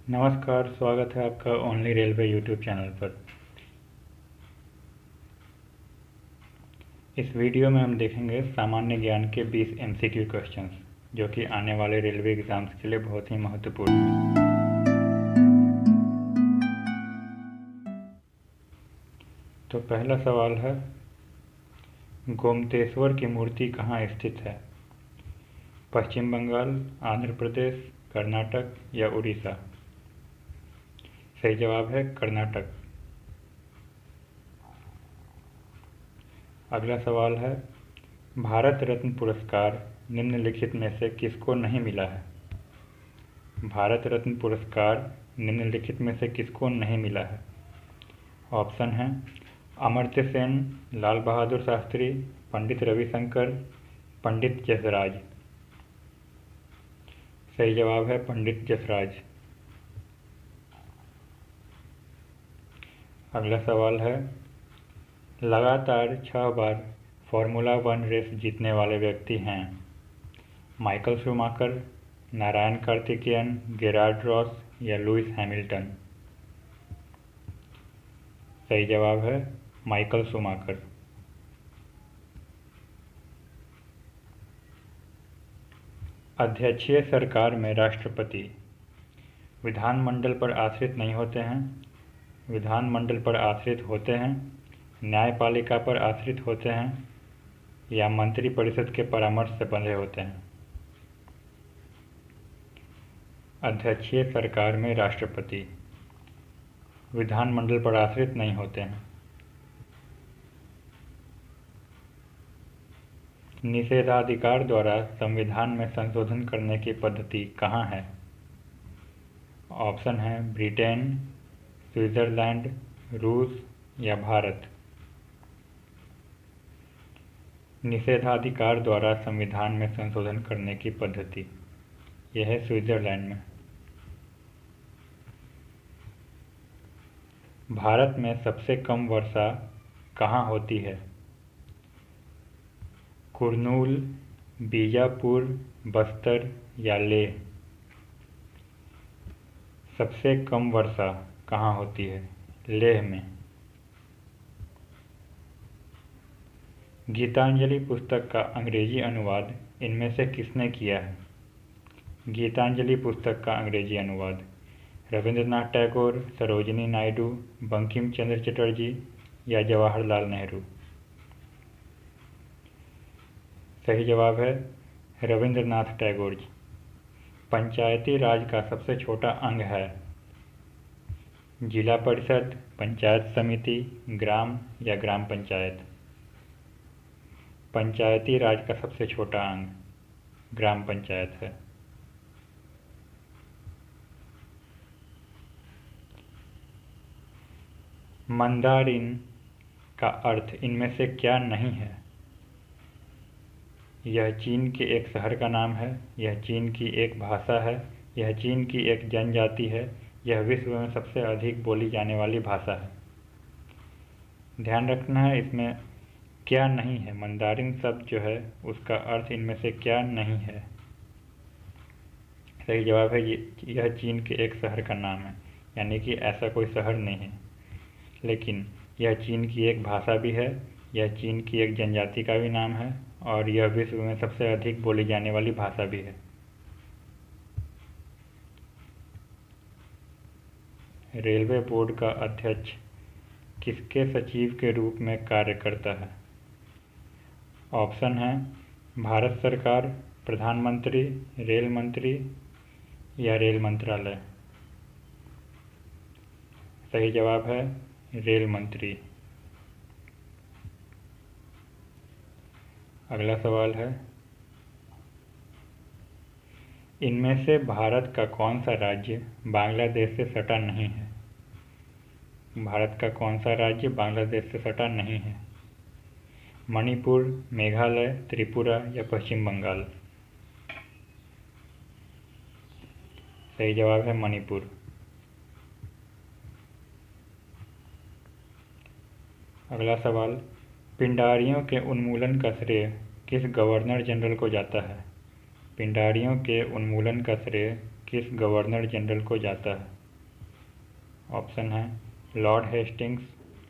नमस्कार, स्वागत है आपका ओनली रेलवे यूट्यूब चैनल पर। इस वीडियो में हम देखेंगे सामान्य ज्ञान के 20 MCQ क्वेश्चंस, जो कि आने वाले रेलवे एग्ज़ाम्स के लिए बहुत ही महत्वपूर्ण हैं। तो पहला सवाल है, गोमतेश्वर की मूर्ति कहाँ स्थित है? पश्चिम बंगाल, आंध्र प्रदेश, कर्नाटक या उड़ीसा? सही जवाब है कर्नाटक। अगला सवाल है, भारत रत्न पुरस्कार निम्नलिखित में से किसको नहीं मिला है? भारत रत्न पुरस्कार निम्नलिखित में से किसको नहीं मिला है? ऑप्शन है अमर्त्य सेन, लाल बहादुर शास्त्री, पंडित रविशंकर, पंडित जसराज। सही जवाब है पंडित जसराज। अगला सवाल है, लगातार 6 बार फार्मूला 1 रेस जीतने वाले व्यक्ति हैं? Michael Schumacher, Narayan Karthikeyan, Gerard Ross या लुइस हैमिल्टन? सही जवाब है माइकल शूमाकर। अध्यक्षीय सरकार में राष्ट्रपति विधानमंडल पर आश्रित नहीं होते हैं, विधानमंडल पर आश्रित होते हैं, न्यायपालिका पर आश्रित होते हैं या मंत्रिपरिषद के परामर्श से बंधे होते हैं? अध्यक्षीय सरकार में राष्ट्रपति विधानमंडल पर आश्रित नहीं होते हैं। निषेधाधिकार द्वारा संविधान में संशोधन करने की पद्धति कहाँ है? ऑप्शन है ब्रिटेन, स्विट्जरलैंड, रूस या भारत? निषेधाधिकार द्वारा संविधान में संशोधन करने की पद्धति यह है स्विट्जरलैंड में। भारत में सबसे कम वर्षा कहाँ होती है? कुर्नूल, बीजापुर, बस्तर या लेह? सबसे कम वर्षा कहाँ होती है? लेह में। गीतांजलि पुस्तक का अंग्रेजी अनुवाद इनमें से किसने किया है? गीतांजलि पुस्तक का अंग्रेजी अनुवाद रविंद्रनाथ टैगोर, सरोजिनी नायडू, बंकिम चंद्र चटर्जी या जवाहरलाल नेहरू? सही जवाब है रविंद्रनाथ टैगोर जी। पंचायती राज का सबसे छोटा अंग है? जिला परिषद, पंचायत समिति, ग्राम या ग्राम पंचायत? पंचायती राज का सबसे छोटा अंग ग्राम पंचायत है। मंदारिन का अर्थ इनमें से क्या नहीं है? यह चीन के एक शहर का नाम है, यह चीन की एक भाषा है, यह चीन की एक जनजाति है, यह विश्व में सबसे अधिक बोली जाने वाली भाषा है। ध्यान रखना है इसमें क्या नहीं है। मंदारिन शब्द जो है उसका अर्थ इनमें से क्या नहीं है? सही जवाब है यह चीन के एक शहर का नाम है, यानी कि ऐसा कोई शहर नहीं है। लेकिन यह चीन की एक भाषा भी है, यह चीन की एक जनजाति का भी नाम है और यह विश्व में सबसे अधिक बोली जाने वाली भाषा भी है। रेलवे बोर्ड का अध्यक्ष किसके सचिव के रूप में कार्य करता है? ऑप्शन है भारत सरकार, प्रधानमंत्री, रेल मंत्री या रेल मंत्रालय? सही जवाब है रेल मंत्री। अगला सवाल है, इनमें से भारत का कौन सा राज्य बांग्लादेश से सटा नहीं है? भारत का कौन सा राज्य बांग्लादेश से सटा नहीं है? मणिपुर, मेघालय, त्रिपुरा या पश्चिम बंगाल? सही जवाब है मणिपुर। अगला सवाल, पिंडारियों के उन्मूलन का श्रेय किस गवर्नर जनरल को जाता है? पिंडारियों के उन्मूलन का श्रेय किस गवर्नर जनरल को जाता है? ऑप्शन है Lord Hastings,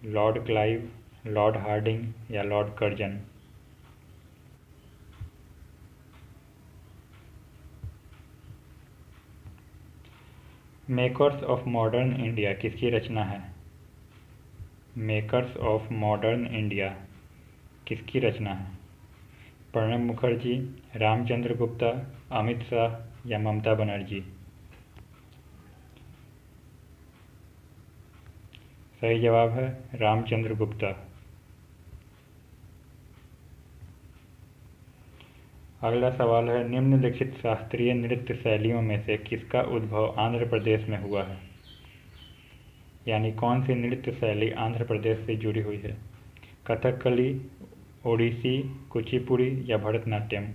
Lord Clive, Lord Harding या Lord Curzon. Makers of modern India किसकी रचना है? मेकर्स ऑफ मॉडर्न इंडिया किसकी रचना है? प्रणब मुखर्जी, रामचंद्र गुप्ता, अमित शाह या ममता बनर्जी। सही जवाब है रामचंद्र गुप्ता। अगला सवाल है निम्नलिखित शास्त्रीय नृत्य शैलियों में से किसका उद्भव आंध्र प्रदेश में हुआ है? यानी कौन सी नृत्य शैली आंध्र प्रदेश से जुड़ी हुई है? कथकली, ओडिसी, कुचिपुड़ी या भरतनाट्यम।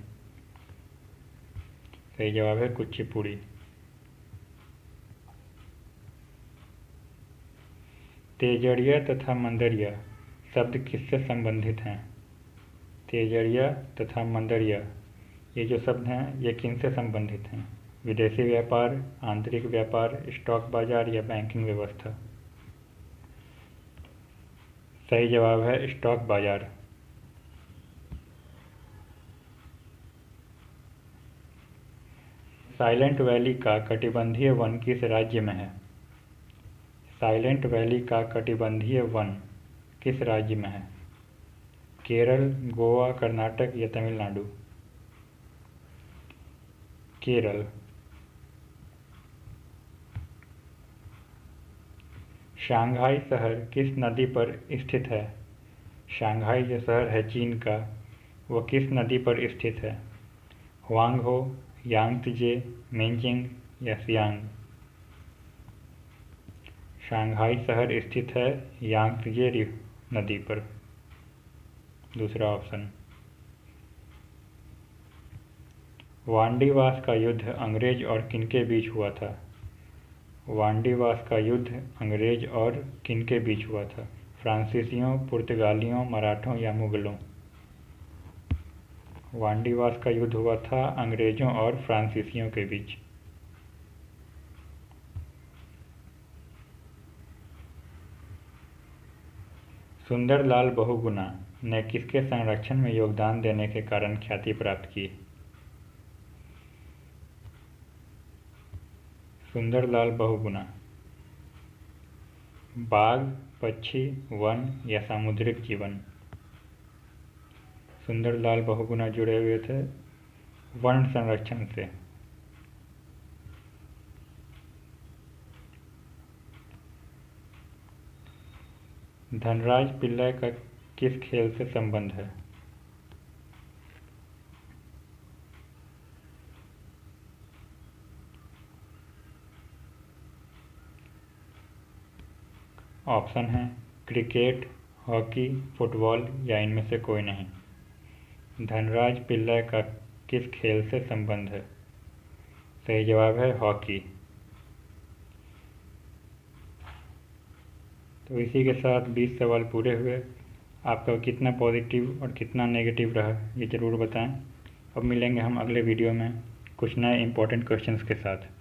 सही जवाब है कुचिपुड़ी। तेजड़िया तथा मंदरिया शब्द किससे संबंधित हैं? तेजड़िया तथा मंदरिया ये जो शब्द हैं ये किनसे संबंधित हैं? विदेशी व्यापार, आंतरिक व्यापार, स्टॉक बाजार या बैंकिंग व्यवस्था। सही जवाब है स्टॉक बाजार। साइलेंट वैली का कटिबंधीय वन किस राज्य में है? साइलेंट वैली का कटिबंधीय वन किस राज्य में है? केरल, गोवा, कर्नाटक या तमिलनाडु। केरल। शंघाई शहर किस नदी पर स्थित है? शंघाई जो शहर है चीन का वो किस नदी पर स्थित है? हुआंगहो, यांगत्जे, मिंजिंग या सियांग। शंघाई शहर स्थित है यांगत्जे नदी पर। दूसरा ऑप्शन। वांडीवास का युद्ध अंग्रेज और किनके बीच हुआ था? वांडीवास का युद्ध अंग्रेज और किनके बीच हुआ था? फ्रांसीसियों, पुर्तगालियों, मराठों या मुगलों। वांडीवास का युद्ध हुआ था अंग्रेजों और फ्रांसीसियों के बीच। सुंदरलाल बहुगुणा ने किसके संरक्षण में योगदान देने के कारण ख्याति प्राप्त की? सुंदरलाल बहुगुणा। बाघ, पक्षी, वन या सामुद्रिक जीवन। सुंदरलाल बहुगुणा जुड़े हुए थे वन संरक्षण से। धनराज पिल्लै का किस खेल से संबंध है? ऑप्शन है क्रिकेट, हॉकी, फुटबॉल या इनमें से कोई नहीं। धनराज पिल्लै का किस खेल से संबंध है? सही जवाब है हॉकी। तो इसी के साथ 20 सवाल पूरे हुए। आपका कितना पॉजिटिव और कितना नेगेटिव रहा ये ज़रूर बताएं। अब मिलेंगे हम अगले वीडियो में कुछ नए इंपॉर्टेंट क्वेश्चंस के साथ।